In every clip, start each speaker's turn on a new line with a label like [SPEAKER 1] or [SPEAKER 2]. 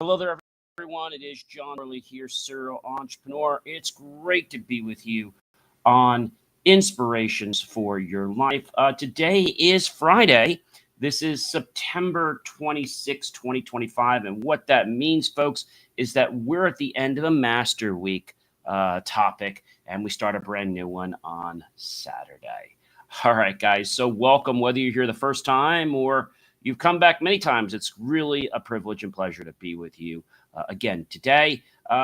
[SPEAKER 1] Hello there, everyone. It is John Morley here, serial entrepreneur. It's great to be with you on Inspirations for Your Life. Today is Friday. This is September 26, 2025. And what that means, folks, is that we're at the end of the Master Week topic, and we start a brand new one on Saturday. All right, guys. So welcome, whether you're here the first time or you've come back many times. It's really a privilege and pleasure to be with you again today.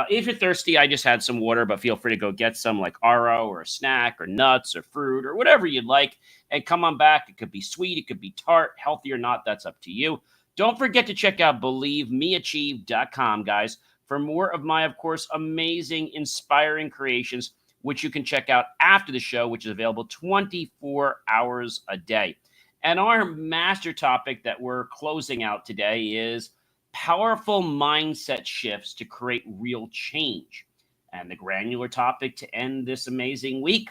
[SPEAKER 1] If you're thirsty, I just had some water, but feel free to go get some like RO or a snack or nuts or fruit or whatever you'd like. And come on back. It could be sweet. It could be tart, healthy or not. That's up to you. Don't forget to check out believemeachieve.com, guys, for more of my, of course, amazing, inspiring creations, which you can check out after the show, which is available 24 hours a day. And our master topic that we're closing out today is powerful mindset shifts to create real change. And the granular topic to end this amazing week,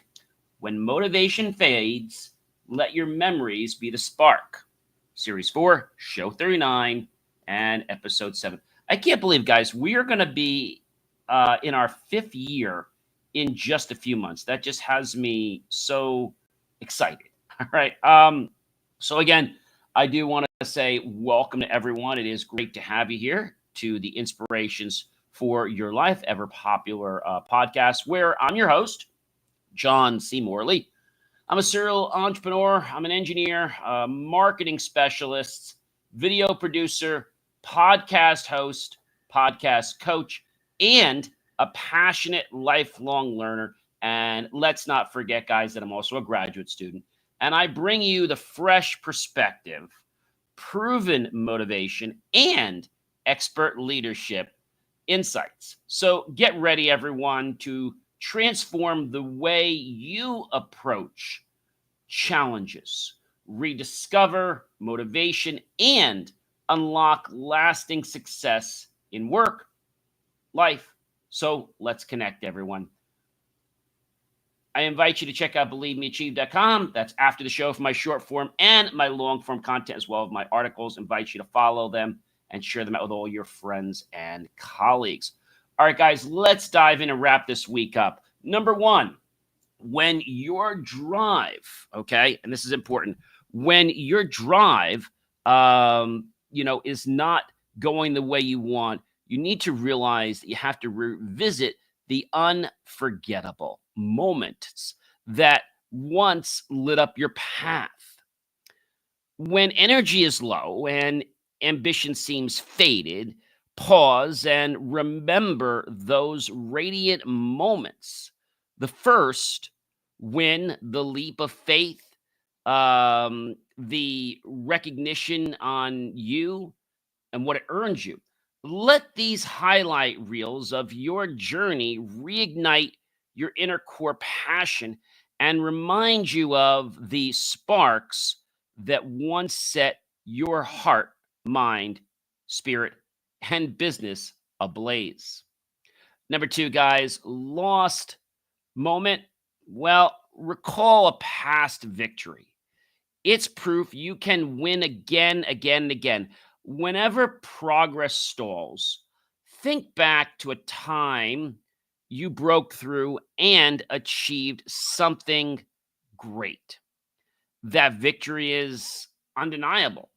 [SPEAKER 1] when motivation fades, let your memories be the spark. Series 4, Show 39, and Episode 7. I can't believe, guys, we are going to be in our 5th year in just a few months. That just has me so excited. All right. So again, I do want to say welcome to everyone. It is great to have you here to the Inspirations for Your Life, ever popular podcast, where I'm your host, John C. Morley. I'm a serial entrepreneur. I'm an engineer, a marketing specialist, video producer, podcast host, podcast coach, and a passionate lifelong learner. And let's not forget, guys, that I'm also a graduate student. And I bring you the fresh perspective, proven motivation, and expert leadership insights. So get ready, everyone, to transform the way you approach challenges, rediscover motivation, and unlock lasting success in work, life. So let's connect, everyone. I invite you to check out believemeachieve.com. That's after the show for my short form and my long form content, as well as my articles. I invite you to follow them and share them out with all your friends and colleagues. All right, guys, let's dive in and wrap this week up. Number one, when your drive, okay, and this is important, when your drive, is not going the way you want, you need to realize that you have to revisit the unforgettable moments that once lit up your path. When energy is low and ambition seems faded, pause and remember those radiant moments. The first, when the leap of faith, the recognition on you and what it earns you. Let these highlight reels of your journey reignite your inner core passion and remind you of the sparks that once set your heart, mind, spirit, and business ablaze. Number two, guys, lost moment. Well, recall a past victory. It's proof you can win again, and again. Whenever progress stalls, think back to a time you broke through and achieved something great. That victory is undeniable,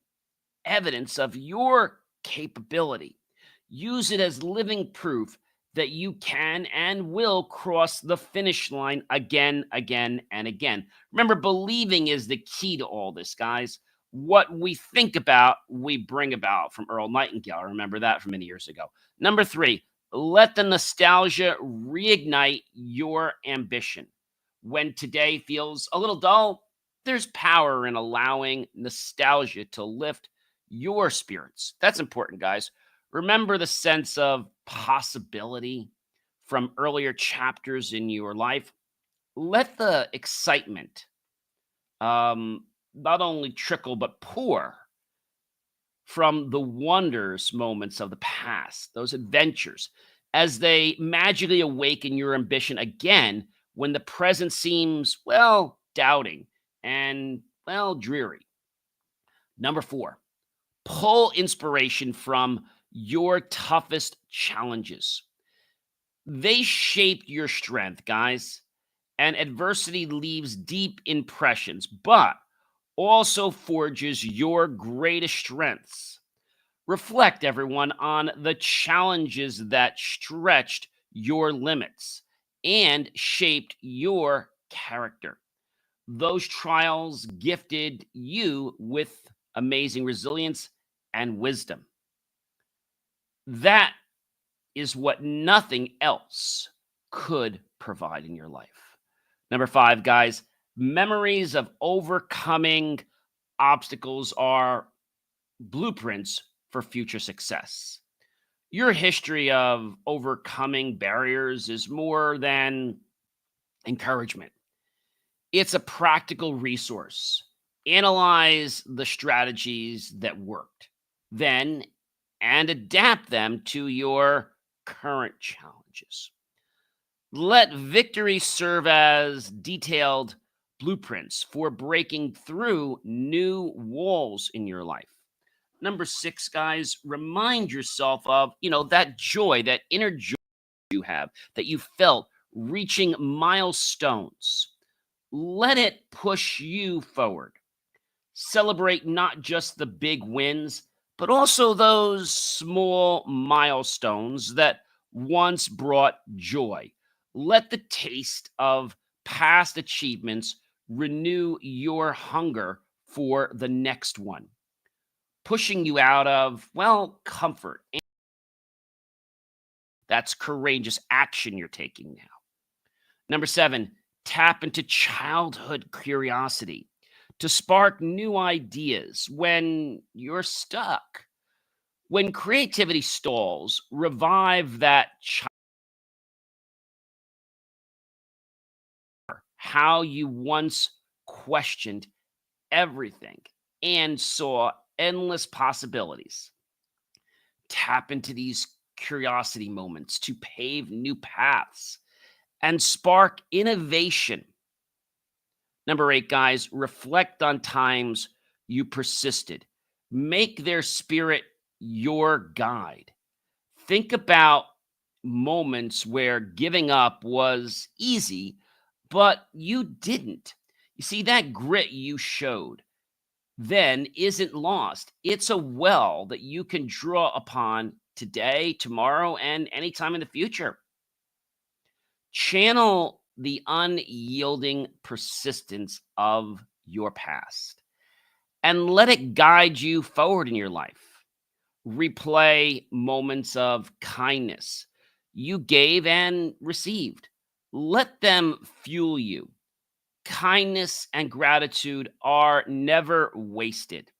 [SPEAKER 1] evidence of your capability. Use it as living proof that you can and will cross the finish line again, and again. Remember, believing is the key to all this, guys. What we think about, we bring about, from Earl Nightingale. I remember that from many years ago. Number three, let the nostalgia reignite your ambition. When today feels a little dull, there's power in allowing nostalgia to lift your spirits. That's important, guys. Remember the sense of possibility from earlier chapters in your life. Let the excitement not only trickle but pour from the wonders moments of the past, those adventures, as they magically awaken your ambition again when the present seems, well, doubting and, well, dreary. Number four, pull inspiration from your toughest challenges. They shaped your strength, guys, and adversity leaves deep impressions, but also forges your greatest strengths. Reflect, everyone, on the challenges that stretched your limits and shaped your character. Those trials gifted you with amazing resilience and wisdom. That is what nothing else could provide in your life. Number 5, guys, memories of overcoming obstacles are blueprints for future success. Your history of overcoming barriers is more than encouragement. It's a practical resource. Analyze the strategies that worked, then and adapt them to your current challenges. Let victory serve as detailed blueprints for breaking through new walls in your life. Number 6, guys, remind yourself of, that joy, that inner joy you have, that you felt reaching milestones. Let it push you forward. Celebrate not just the big wins, but also those small milestones that once brought joy. Let the taste of past achievements renew your hunger for the next one, pushing you out of, comfort. That's courageous action you're taking now. Number 7, tap into childhood curiosity to spark new ideas when you're stuck. When creativity stalls, revive that how you once questioned everything and saw endless possibilities. Tap into these curiosity moments to pave new paths and spark innovation. Number 8, guys, reflect on times you persisted. Make their spirit your guide. Think about moments where giving up was easy, but you didn't. You see, that grit you showed then isn't lost. It's a well that you can draw upon today, tomorrow, and anytime in the future. Channel the unyielding persistence of your past and let it guide you forward in your life. Replay moments of kindness you gave and received. Let them fuel you. Kindness and gratitude are never wasted.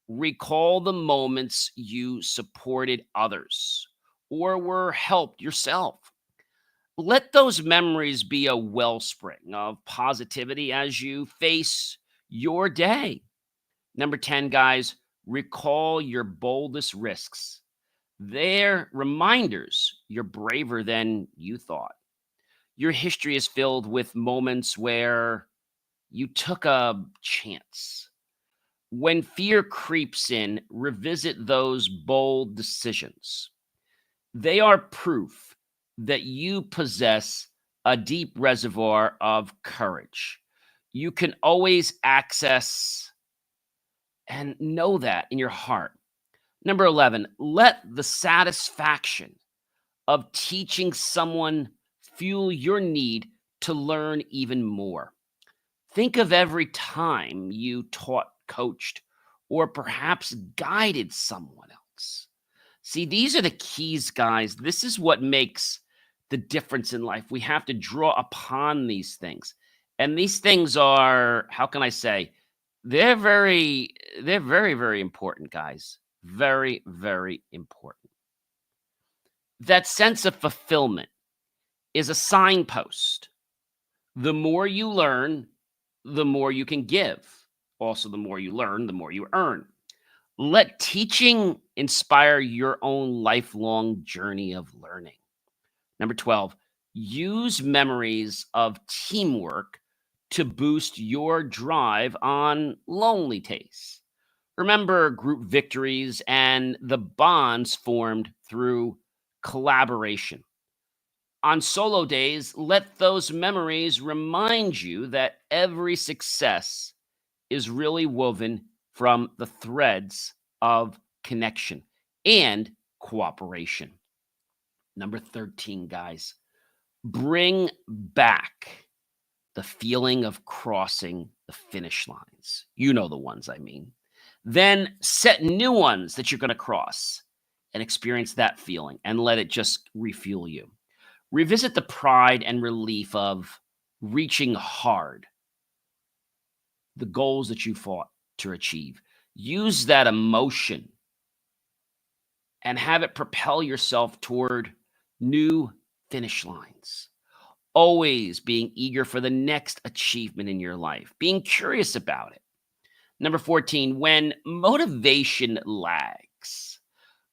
[SPEAKER 1] Recall the moments you supported others or were helped yourself. Let those memories be a wellspring of positivity as you face your day. Number 10, guys, recall your boldest risks. They're reminders you're braver than you thought. Your history is filled with moments where you took a chance. When fear creeps in, revisit those bold decisions. They are proof that you possess a deep reservoir of courage. You can always access and know that in your heart. Number 11, let the satisfaction of teaching someone fuel your need to learn even more. Think of every time you taught, coached, or perhaps guided someone else. See, these are the keys, guys. This is what makes the difference in life. We have to draw upon these things. And these things are, how can I say, they're very, very important, guys. Very, very important. That sense of fulfillment is a signpost. The more you learn, the more you can give. Also, the more you learn, the more you earn. Let teaching inspire your own lifelong journey of learning. Number 12, use memories of teamwork to boost your drive on lonely days. Remember group victories and the bonds formed through collaboration. On solo days, let those memories remind you that every success is really woven from the threads of connection and cooperation. Number 13, guys, bring back the feeling of crossing the finish lines. You know the ones I mean. Then set new ones that you're going to cross and experience that feeling and let it just refuel you. Revisit the pride and relief of reaching hard the goals that you fought to achieve. Use that emotion and have it propel yourself toward new finish lines. Always being eager for the next achievement in your life, being curious about it. Number 14, when motivation lags,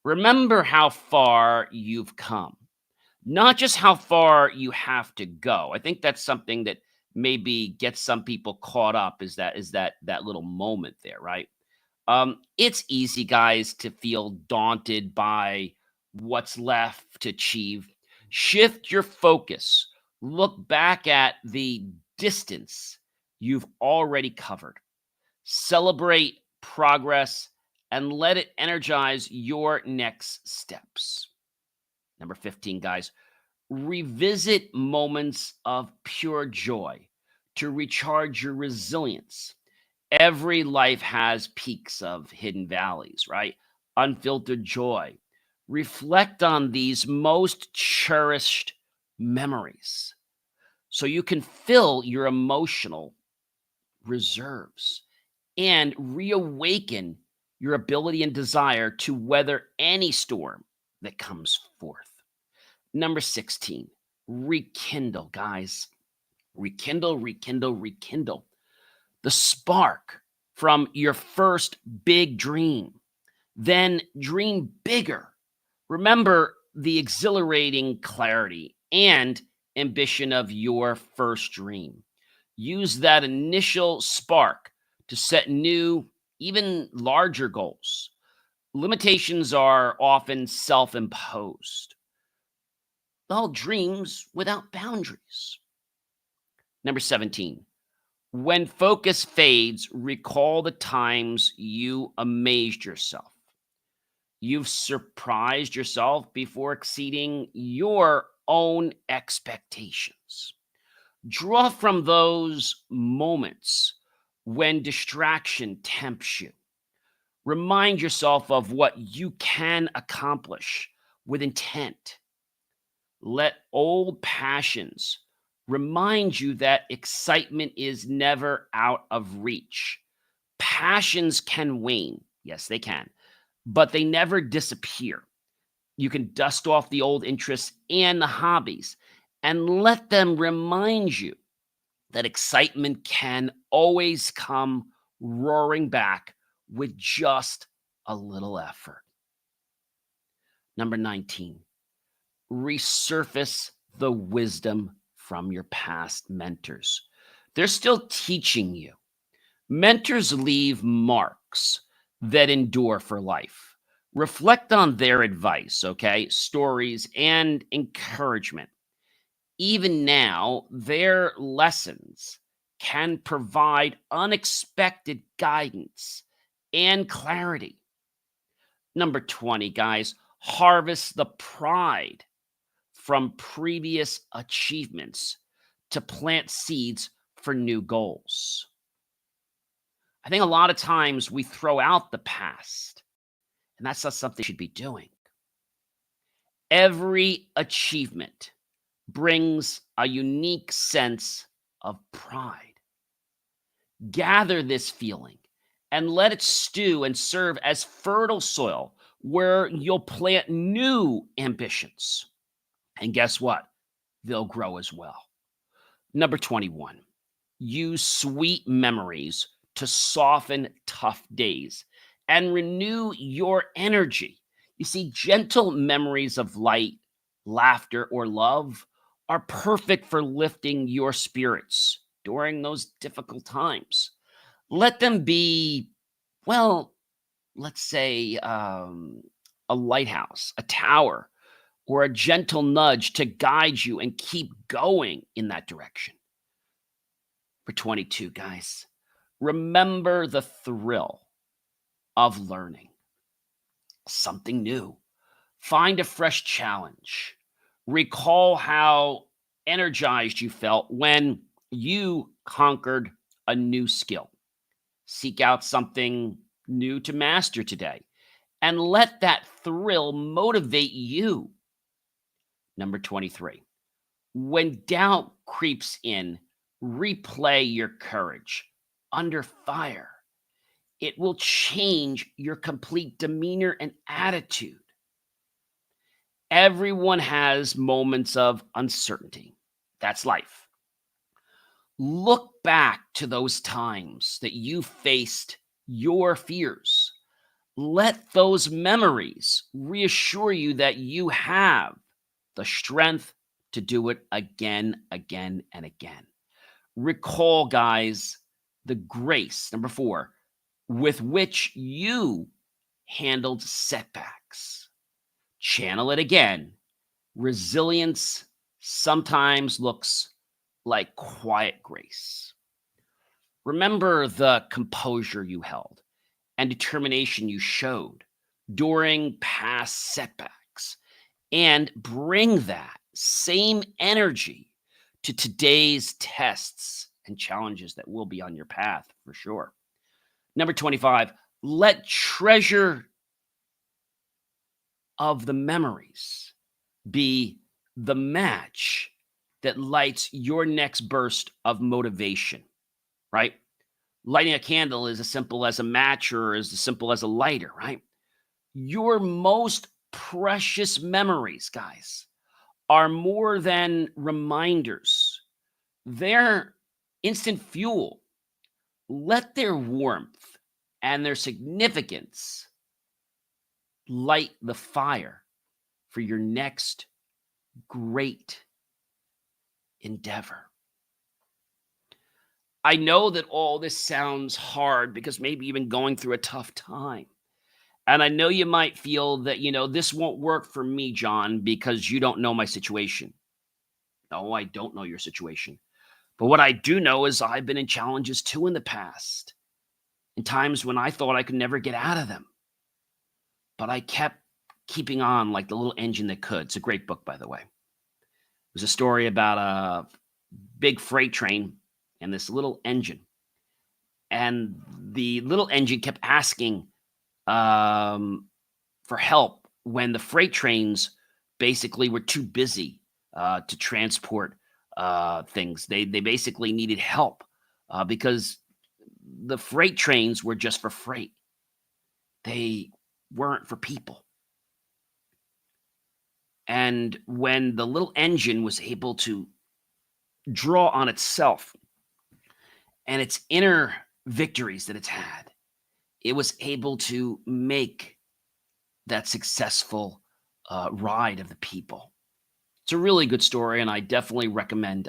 [SPEAKER 1] remember how far you've come, not just how far you have to go. I think that's something that maybe gets some people caught up is that little moment there, right? It's easy, guys, to feel daunted by what's left to achieve. Shift your focus. Look back at the distance you've already covered. Celebrate progress and let it energize your next steps. Number 15, guys, revisit moments of pure joy to recharge your resilience. Every life has peaks of hidden valleys, right? Unfiltered joy. Reflect on these most cherished memories so you can fill your emotional reserves and reawaken your ability and desire to weather any storm that comes forth. Number 16, rekindle, guys. Rekindle, rekindle, rekindle. The spark from your first big dream. Then dream bigger. Remember the exhilarating clarity and ambition of your first dream. Use that initial spark to set new, even larger goals. Limitations are often self-imposed. All dreams without boundaries. Number 17, when focus fades, recall the times you amazed yourself. You've surprised yourself before exceeding your own expectations. Draw from those moments when distraction tempts you. Remind yourself of what you can accomplish with intent. Let old passions remind you that excitement is never out of reach. Passions can wane. Yes, they can, but they never disappear. You can dust off the old interests and the hobbies and let them remind you that excitement can always come roaring back with just a little effort. Number 19, resurface the wisdom from your past mentors. They're still teaching you. Mentors leave marks that endure for life. Reflect on their advice, okay? Stories and encouragement. Even now, their lessons can provide unexpected guidance and clarity. Number 20, guys, harvest the pride from previous achievements to plant seeds for new goals. I think a lot of times we throw out the past, and that's not something we should be doing. Every achievement brings a unique sense of pride. Gather this feeling and let it stew and serve as fertile soil where you'll plant new ambitions. And guess what? They'll grow as well. Number 21, use sweet memories to soften tough days and renew your energy. You see, gentle memories of light, laughter, or love are perfect for lifting your spirits during those difficult times. Let them be, well, let's say, a lighthouse, a tower, or a gentle nudge to guide you and keep going in that direction. For 22, guys, remember the thrill of learning something new. Find a fresh challenge. Recall how energized you felt when you conquered a new skill. Seek out something new to master today and let that thrill motivate you. Number 23. When doubt creeps in, replay your courage under fire. It will change your complete demeanor and attitude. Everyone has moments of uncertainty. That's life. Look back to those times that you faced your fears. Let those memories reassure you that you have the strength to do it again, again, and again. Recall, guys, the grace, number 4, with which you handled setbacks. Channel it again. Resilience sometimes looks like quiet grace. Remember the composure you held and determination you showed during past setbacks, and bring that same energy to today's tests and challenges that will be on your path for sure. Number 25, let treasure of the memories be the match that lights your next burst of motivation, right? Lighting a candle is as simple as a match or as simple as a lighter, right? Your most precious memories, guys, are more than reminders. They're instant fuel. Let their warmth and their significance light the fire for your next great endeavor. I know that all this sounds hard because maybe you've been going through a tough time. And I know you might feel that, this won't work for me, John, because you don't know my situation. No, I don't know your situation. But what I do know is I've been in challenges too in the past, in times when I thought I could never get out of them. But I kept keeping on like the little engine that could. It's a great book, by the way. It was a story about a big freight train and this little engine. And the little engine kept asking for help when the freight trains basically were too busy to transport things. They basically needed help because the freight trains were just for freight. They weren't for people. And when the little engine was able to draw on itself and its inner victories that it's had, it was able to make that successful ride of the people. It's a really good story, and I definitely recommend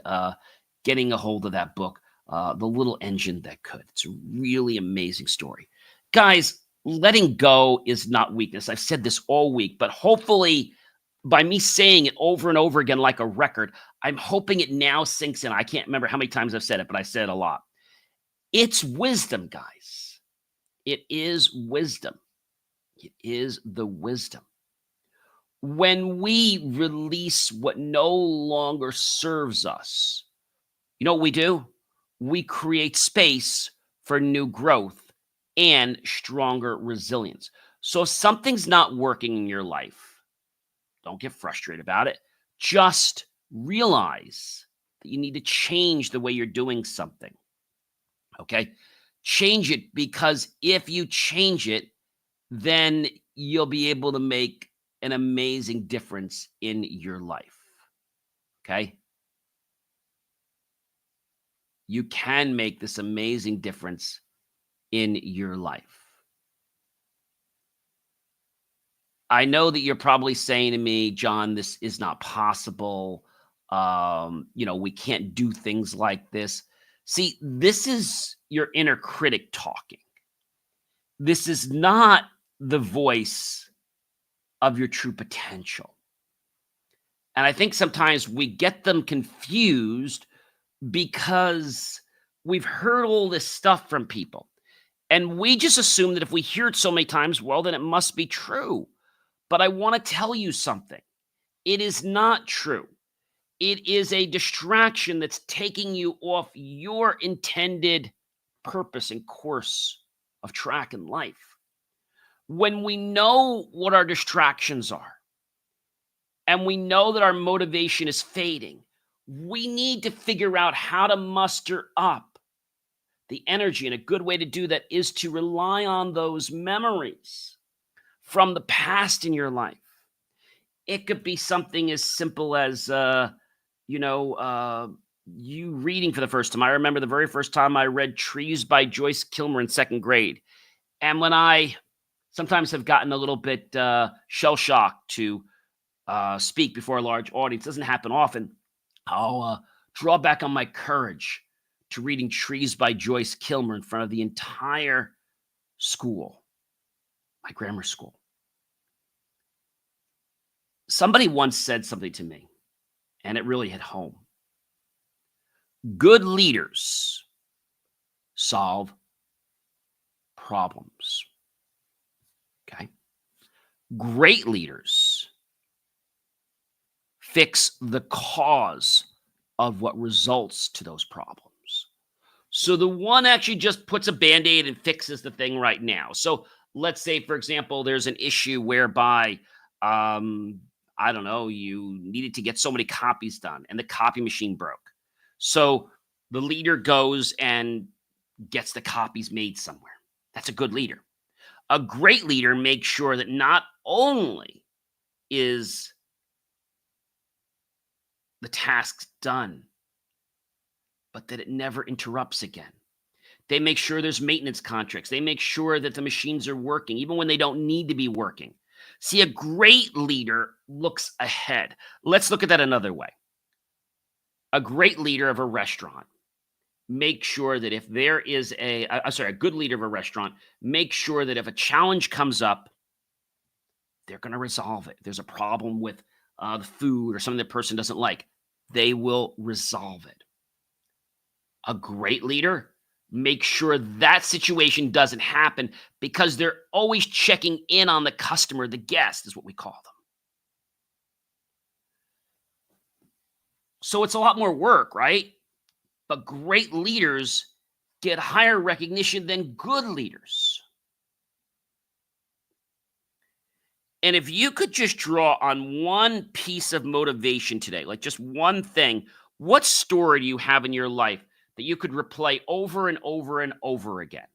[SPEAKER 1] getting a hold of that book, The Little Engine That Could. It's a really amazing story. Guys, letting go is not weakness. I've said this all week, but hopefully by me saying it over and over again like a record, I'm hoping it now sinks in. I can't remember how many times I've said it, but I said it a lot. It's wisdom, guys. It is wisdom. It is the wisdom. When we release what no longer serves us, you know what we do? We create space for new growth and stronger resilience. So if something's not working in your life, don't get frustrated about it. Just realize that you need to change the way you're doing something. Okay? Change it, because if you change it, then you'll be able to make an amazing difference in your life. Okay? You can make this amazing difference in your life. I know that you're probably saying to me, John, this is not possible. We can't do things like this. See, this is your inner critic talking. This is not the voice of your true potential. And I think sometimes we get them confused because we've heard all this stuff from people. And we just assume that if we hear it so many times, well, then it must be true. But I want to tell you something. It is not true. It is a distraction that's taking you off your intended purpose and course of track in life. When we know what our distractions are, and we know that our motivation is fading, we need to figure out how to muster up the energy. And a good way to do that is to rely on those memories from the past in your life. It could be something as simple as, you reading for the first time. I remember the very first time I read Trees by Joyce Kilmer in second grade. And when I sometimes have gotten a little bit shell-shocked to speak before a large audience, doesn't happen often, I'll draw back on my courage to reading Trees by Joyce Kilmer in front of the entire school, my grammar school. Somebody once said something to me, and it really hit home. Good leaders solve problems. Okay? Great leaders fix the cause of what results to those problems. So the one actually just puts a Band-Aid and fixes the thing right now. So let's say, for example, there's an issue whereby, I don't know, you needed to get so many copies done and the copy machine broke. So the leader goes and gets the copies made somewhere. That's a good leader. A great leader makes sure that not only is the task done, but that it never interrupts again. They make sure there's maintenance contracts. They make sure that the machines are working, even when they don't need to be working. See, a great leader looks ahead. Let's look at that another way. A great leader of a restaurant makes sure that if there is a good leader of a restaurant, make sure that if a challenge comes up, they're going to resolve it. If there's a problem with the food or something the person doesn't like, they will resolve it. A great leader makes sure that situation doesn't happen because they're always checking in on the customer, the guest is what we call them. So it's a lot more work, right? But great leaders get higher recognition than good leaders. And if you could just draw on one piece of motivation today, like just one thing, what story do you have in your life that you could replay over and over and over again?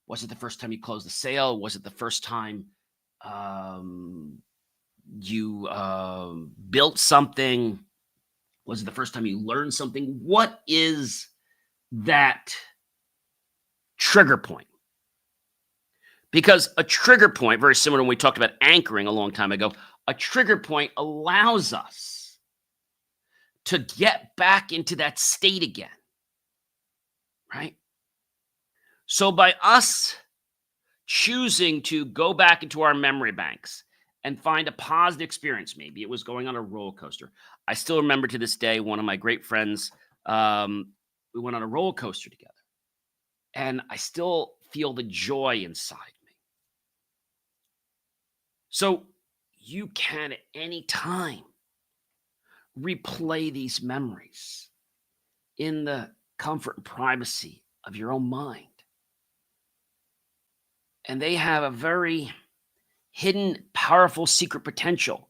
[SPEAKER 1] Was it the first time you closed the sale? Was it the first time you built something? Was it the first time you learned something? What is that trigger point? Because a trigger point, very similar when we talked about anchoring a long time ago, a trigger point allows us to get back into that state again, right? So by us choosing to go back into our memory banks and find a positive experience, maybe it was going on a roller coaster. I still remember to this day, one of my great friends, we went on a roller coaster together, and I still feel the joy inside me. So you can at any time replay these memories in the comfort and privacy of your own mind. And they have a very hidden, powerful, secret potential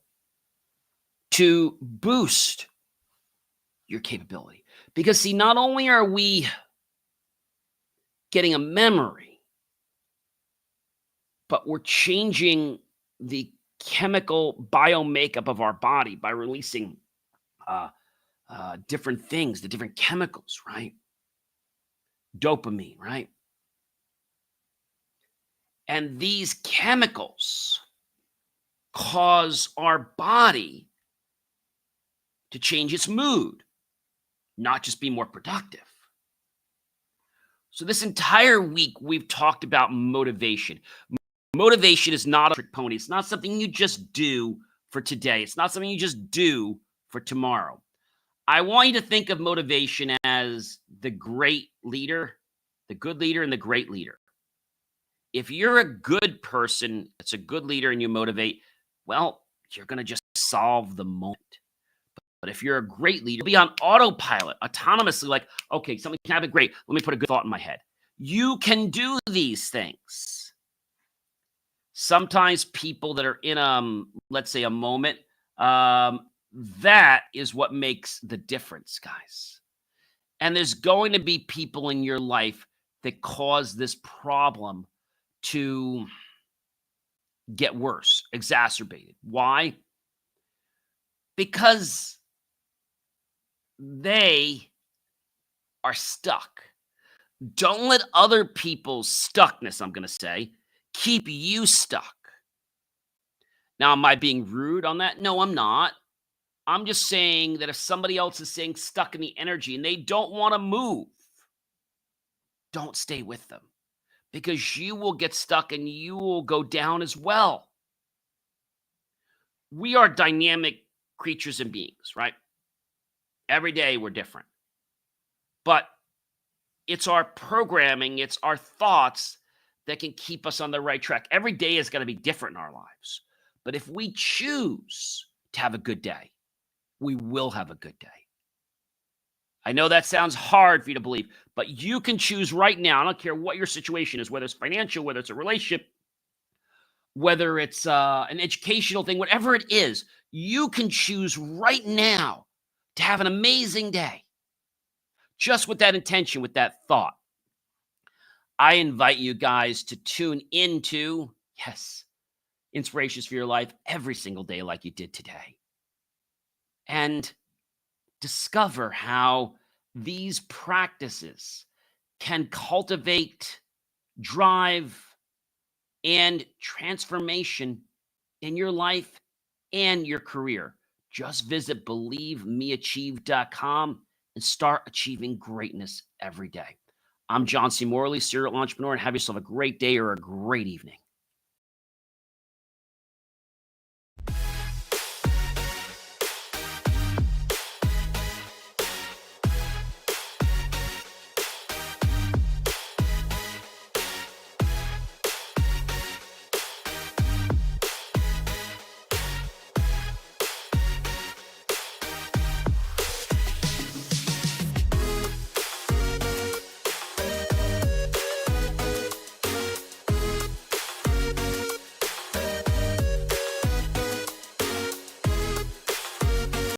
[SPEAKER 1] to boost your capability. Because see, not only are we getting a memory, but we're changing the chemical biomakeup of our body by releasing different things, the different chemicals, right? Dopamine, right? And these chemicals cause our body to change its mood, not just be more productive. So this entire week, we've talked about motivation. Motivation is not a trick pony. It's not something you just do for today. It's not something you just do for tomorrow. I want you to think of motivation as the great leader, the good leader, and the great leader. If you're a good person that's a good leader and you motivate, well, you're going to just solve the moment. But if you're a great leader, you'll be on autopilot, autonomously, like, okay, something can happen, great. Let me put a good thought in my head. You can do these things. Sometimes people that are in, let's say, a moment, that is what makes the difference, guys. And there's going to be people in your life that cause this problem to get worse, exacerbated. Why? Because they are stuck. Don't let other people's stuckness, I'm going to say, keep you stuck. Now, am I being rude on that? No, I'm not. I'm just saying that if somebody else is saying stuck in the energy and they don't want to move, don't stay with them, because you will get stuck and you will go down as well. We are dynamic creatures and beings, right? Every day we're different. But it's our programming, it's our thoughts that can keep us on the right track. Every day is going to be different in our lives. But if we choose to have a good day, we will have a good day. I know that sounds hard for you to believe, but you can choose right now. I don't care what your situation is, whether it's financial, whether it's a relationship, whether it's an educational thing, whatever it is, you can choose right now to have an amazing day. Just with that intention, with that thought. I invite you guys to tune into, yes, Inspirations for Your Life every single day like you did today. And discover how these practices can cultivate drive and transformation in your life and your career. Just visit believemeachieve.com and start achieving greatness every day. I'm John C. Morley, serial entrepreneur, and have yourself a great day or a great evening.